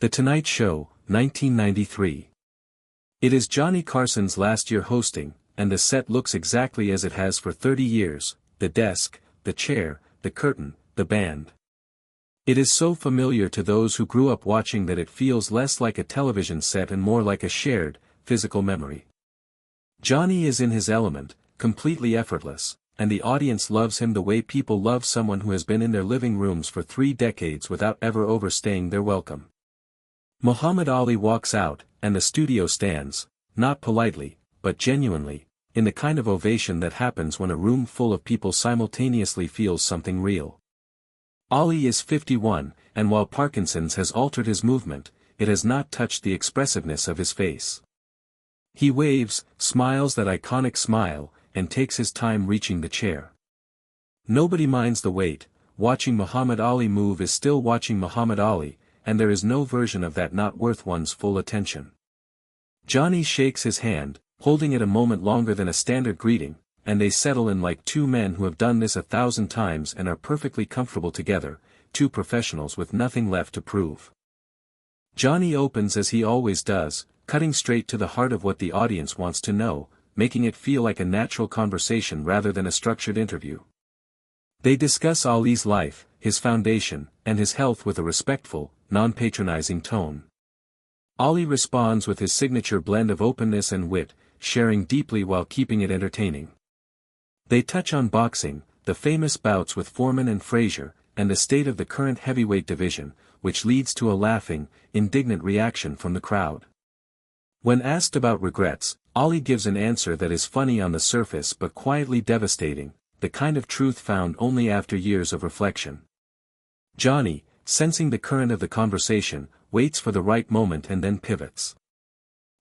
The Tonight Show, 1993. It is Johnny Carson's last year hosting, and the set looks exactly as it has for 30 years, the desk, the chair, the curtain, the band. It is so familiar to those who grew up watching that it feels less like a television set and more like a shared, physical memory. Johnny is in his element, completely effortless, and the audience loves him the way people love someone who has been in their living rooms for 3 decades without ever overstaying their welcome. Muhammad Ali walks out, and the studio stands, not politely, but genuinely, in the kind of ovation that happens when a room full of people simultaneously feels something real. Ali is 51, and while Parkinson's has altered his movement, it has not touched the expressiveness of his face. He waves, smiles that iconic smile, and takes his time reaching the chair. Nobody minds the wait. Watching Muhammad Ali move is still watching Muhammad Ali, and there is no version of that not worth one's full attention. Johnny shakes his hand, holding it a moment longer than a standard greeting, and they settle in like two men who have done this 1,000 times and are perfectly comfortable together, two professionals with nothing left to prove. Johnny opens as he always does, cutting straight to the heart of what the audience wants to know, making it feel like a natural conversation rather than a structured interview. They discuss Ali's life, his foundation, and his health with a respectful, non-patronizing tone. Ali responds with his signature blend of openness and wit, sharing deeply while keeping it entertaining. They touch on boxing, the famous bouts with Foreman and Frazier, and the state of the current heavyweight division, which leads to a laughing, indignant reaction from the crowd. When asked about regrets, Ali gives an answer that is funny on the surface but quietly devastating, the kind of truth found only after years of reflection. Johnny, sensing the current of the conversation, waits for the right moment and then pivots.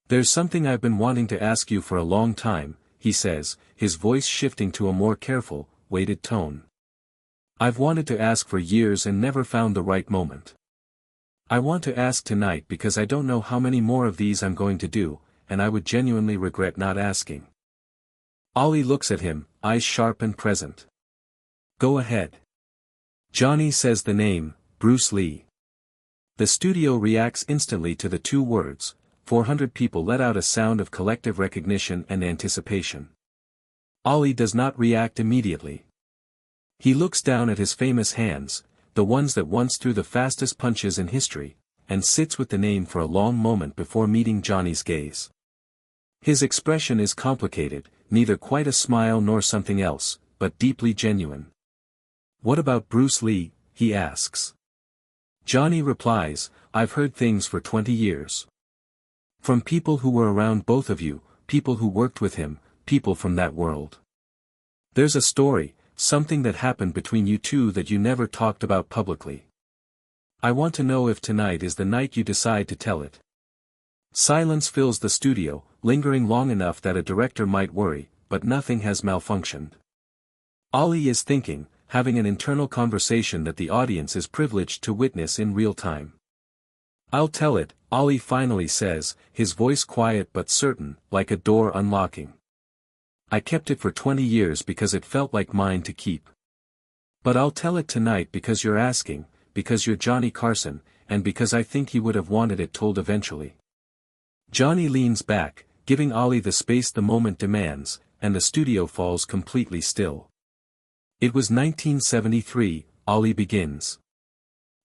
"There's something I've been wanting to ask you for a long time," he says, his voice shifting to a more careful, weighted tone. "I've wanted to ask for years and never found the right moment. I want to ask tonight because I don't know how many more of these I'm going to do, and I would genuinely regret not asking." Ali looks at him, eyes sharp and present. "Go ahead." Johnny says the name, Bruce Lee. The studio reacts instantly to the 2 words. 400 people let out a sound of collective recognition and anticipation. Ali does not react immediately. He looks down at his famous hands, the ones that once threw the fastest punches in history, and sits with the name for a long moment before meeting Johnny's gaze. His expression is complicated, neither quite a smile nor something else, but deeply genuine. "What about Bruce Lee?" he asks. Johnny replies, "I've heard things for 20 years. From people who were around both of you, people who worked with him, people from that world. There's a story, something that happened between you two that you never talked about publicly. I want to know if tonight is the night you decide to tell it." Silence fills the studio, lingering long enough that a director might worry, but nothing has malfunctioned. Ali is thinking, having an internal conversation that the audience is privileged to witness in real time. "I'll tell it," Ali finally says, his voice quiet but certain, like a door unlocking. "I kept it for 20 years because it felt like mine to keep. But I'll tell it tonight because you're asking, because you're Johnny Carson, and because I think he would have wanted it told eventually." Johnny leans back, giving Ali the space the moment demands, and the studio falls completely still. "It was 1973, Ali begins.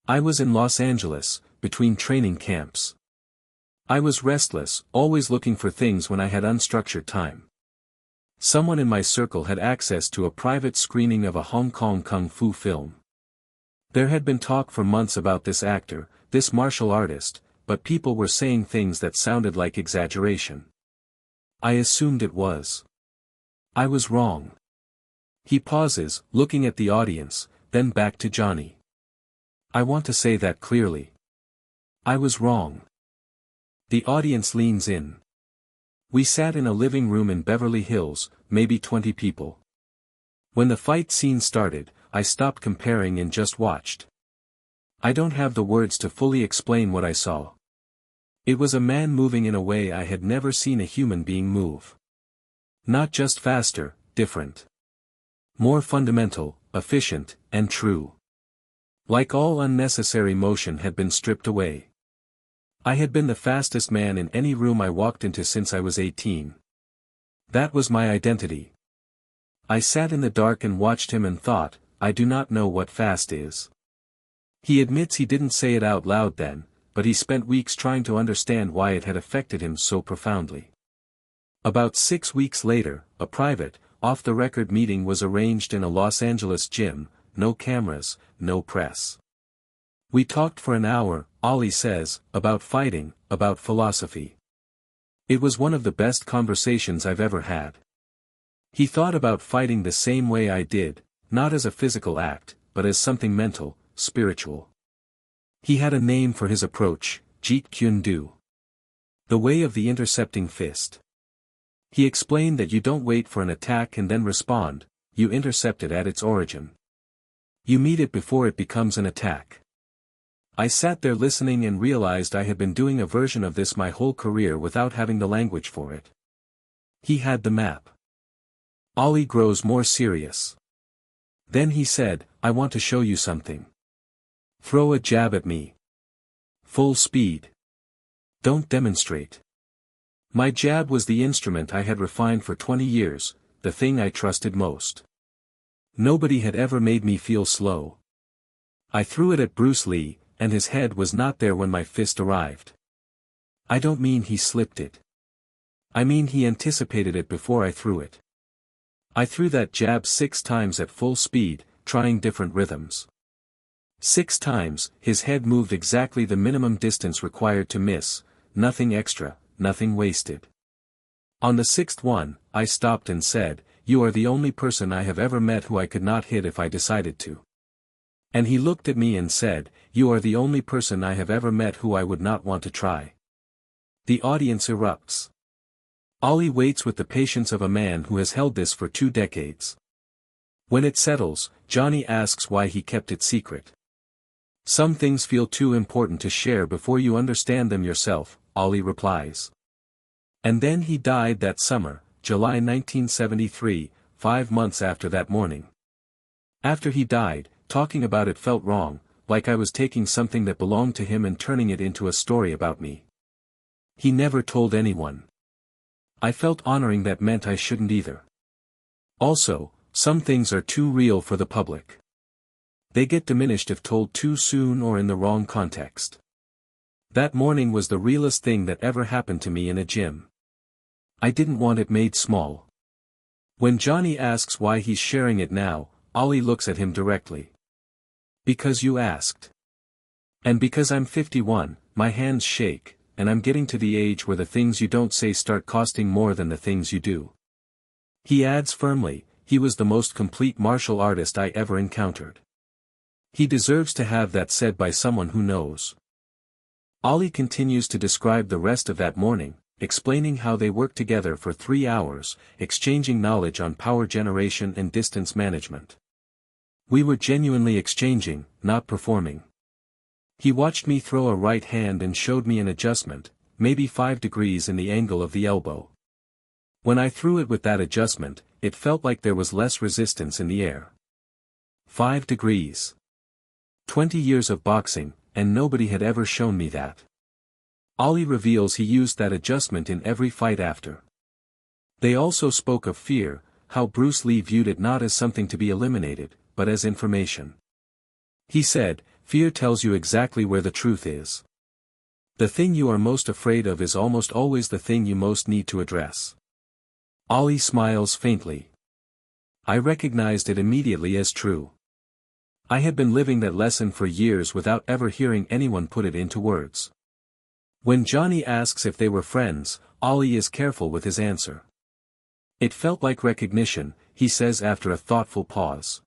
I was in Los Angeles, between training camps. I was restless, always looking for things when I had unstructured time. Someone in my circle had access to a private screening of a Hong Kong kung fu film. There had been talk for months about this actor, this martial artist, but people were saying things that sounded like exaggeration. I assumed it was. I was wrong." He pauses, looking at the audience, then back to Johnny. "I want to say that clearly. I was wrong." The audience leans in. We sat in a living room in Beverly Hills, maybe 20 people. When the fight scene started, I stopped comparing and just watched. I don't have the words to fully explain what I saw. It was a man moving in a way I had never seen a human being move. Not just faster, different. More fundamental, efficient, and true. Like all unnecessary motion had been stripped away. I had been the fastest man in any room I walked into since I was 18. That was my identity. I sat in the dark and watched him and thought, I do not know what fast is. He admits he didn't say it out loud then, but he spent weeks trying to understand why it had affected him so profoundly. About 6 weeks later, a private, off-the-record meeting was arranged in a Los Angeles gym, no cameras, no press. We talked for an hour, Ollie says, about fighting, about philosophy. It was one of the best conversations I've ever had. He thought about fighting the same way I did, not as a physical act, but as something mental, spiritual. He had a name for his approach, Jeet Kune Do. The way of the intercepting fist. He explained that you don't wait for an attack and then respond, you intercept it at its origin. You meet it before it becomes an attack. I sat there listening and realized I had been doing a version of this my whole career without having the language for it. He had the map. Ollie grows more serious. Then he said, I want to show you something. Throw a jab at me. Full speed. Don't demonstrate. My jab was the instrument I had refined for 20 years, the thing I trusted most. Nobody had ever made me feel slow. I threw it at Bruce Lee, and his head was not there when my fist arrived. I don't mean he slipped it. I mean he anticipated it before I threw it. I threw that jab 6 times at full speed, trying different rhythms. 6 times, his head moved exactly the minimum distance required to miss, nothing extra, nothing wasted. On the 6th one, I stopped and said, you are the only person I have ever met who I could not hit if I decided to. And he looked at me and said, you are the only person I have ever met who I would not want to try. The audience erupts. Ollie waits with the patience of a man who has held this for 2 decades. When it settles, Johnny asks why he kept it secret. Some things feel too important to share before you understand them yourself, Ollie replies. And then he died that summer, July 1973, 5 months after that morning. After he died, talking about it felt wrong, like I was taking something that belonged to him and turning it into a story about me. He never told anyone. I felt honoring that meant I shouldn't either. Also, some things are too real for the public. They get diminished if told too soon or in the wrong context. That morning was the realest thing that ever happened to me in a gym. I didn't want it made small. When Johnny asks why he's sharing it now, Ollie looks at him directly. Because you asked. And because I'm 51, my hands shake, and I'm getting to the age where the things you don't say start costing more than the things you do. He adds firmly, he was the most complete martial artist I ever encountered. He deserves to have that said by someone who knows. Ollie continues to describe the rest of that morning, explaining how they worked together for 3 hours, exchanging knowledge on power generation and distance management. We were genuinely exchanging, not performing. He watched me throw a right hand and showed me an adjustment, maybe 5 degrees in the angle of the elbow. When I threw it with that adjustment, it felt like there was less resistance in the air. 5 degrees. 20 years of boxing, and nobody had ever shown me that. Ollie reveals he used that adjustment in every fight after. They also spoke of fear, how Bruce Lee viewed it not as something to be eliminated, but as information. He said, fear tells you exactly where the truth is. The thing you are most afraid of is almost always the thing you most need to address. Ollie smiles faintly. I recognized it immediately as true. I had been living that lesson for years without ever hearing anyone put it into words. When Johnny asks if they were friends, Ollie is careful with his answer. It felt like recognition, he says after a thoughtful pause.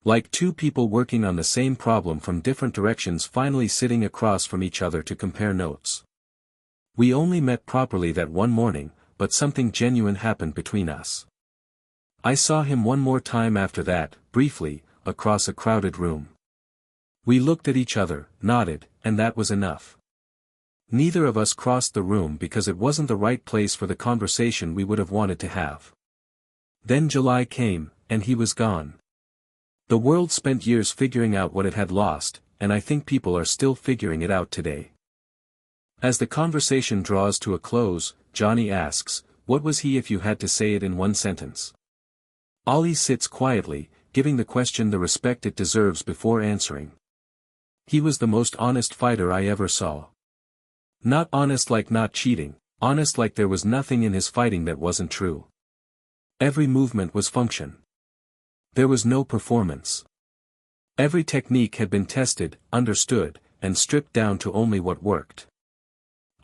Like 2 people working on the same problem from different directions finally sitting across from each other to compare notes. We only met properly that one morning, but something genuine happened between us. I saw him one more time after that, briefly, across a crowded room. We looked at each other, nodded, and that was enough. Neither of us crossed the room because it wasn't the right place for the conversation we would have wanted to have. Then July came, and he was gone. The world spent years figuring out what it had lost, and I think people are still figuring it out today. As the conversation draws to a close, Johnny asks, "What was he if you had to say it in one sentence?" Ollie sits quietly, giving the question the respect it deserves before answering. "He was the most honest fighter I ever saw. Not honest like not cheating, honest like there was nothing in his fighting that wasn't true. Every movement was function. There was no performance. Every technique had been tested, understood, and stripped down to only what worked.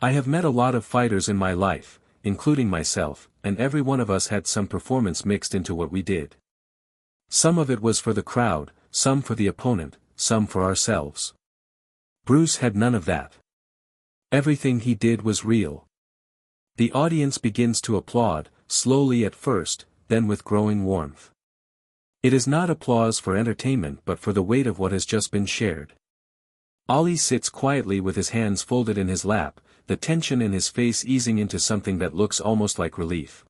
I have met a lot of fighters in my life, including myself, and every one of us had some performance mixed into what we did. Some of it was for the crowd, some for the opponent, some for ourselves. Bruce had none of that. Everything he did was real." The audience begins to applaud, slowly at first, then with growing warmth. It is not applause for entertainment but for the weight of what has just been shared. Ollie sits quietly with his hands folded in his lap, the tension in his face easing into something that looks almost like relief.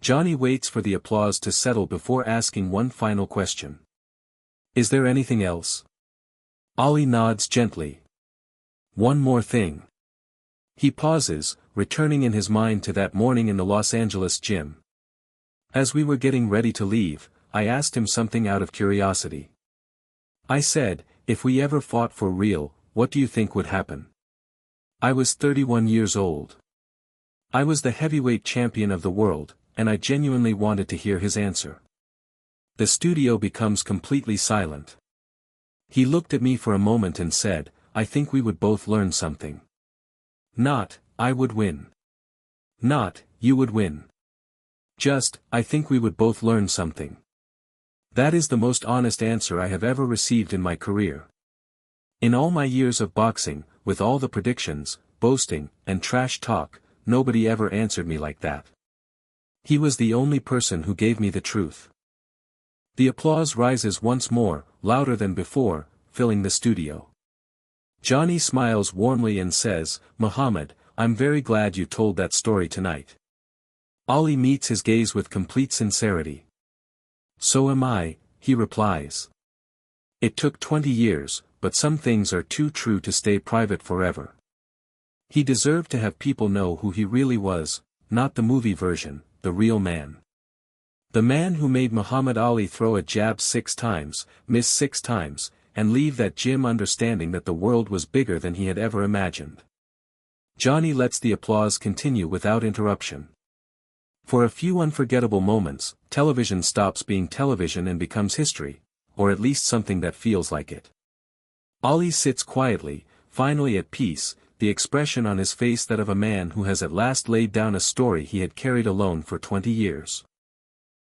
Johnny waits for the applause to settle before asking one final question. "Is there anything else?" Ollie nods gently. "One more thing." He pauses, returning in his mind to that morning in the Los Angeles gym. "As we were getting ready to leave, I asked him something out of curiosity. I said, if we ever fought for real, what do you think would happen?" I was 31 years old. I was the heavyweight champion of the world, and I genuinely wanted to hear his answer. The studio becomes completely silent. He looked at me for a moment and said, "I think we would both learn something. Not, I would win. Not, you would win. Just, I think we would both learn something." That is the most honest answer I have ever received in my career. In all my years of boxing, with all the predictions, boasting, and trash talk, nobody ever answered me like that. He was the only person who gave me the truth. The applause rises once more, louder than before, filling the studio. Johnny smiles warmly and says, "Muhammad, I'm very glad you told that story tonight." Ollie meets his gaze with complete sincerity. "So am I," he replies. "It took 20 years, but some things are too true to stay private forever." He deserved to have people know who he really was, not the movie version, the real man. The man who made Muhammad Ali throw a jab 6 times, miss 6 times, and leave that gym understanding that the world was bigger than he had ever imagined. Johnny lets the applause continue without interruption. For a few unforgettable moments, television stops being television and becomes history, or at least something that feels like it. Ollie sits quietly, finally at peace, the expression on his face that of a man who has at last laid down a story he had carried alone for 20 years.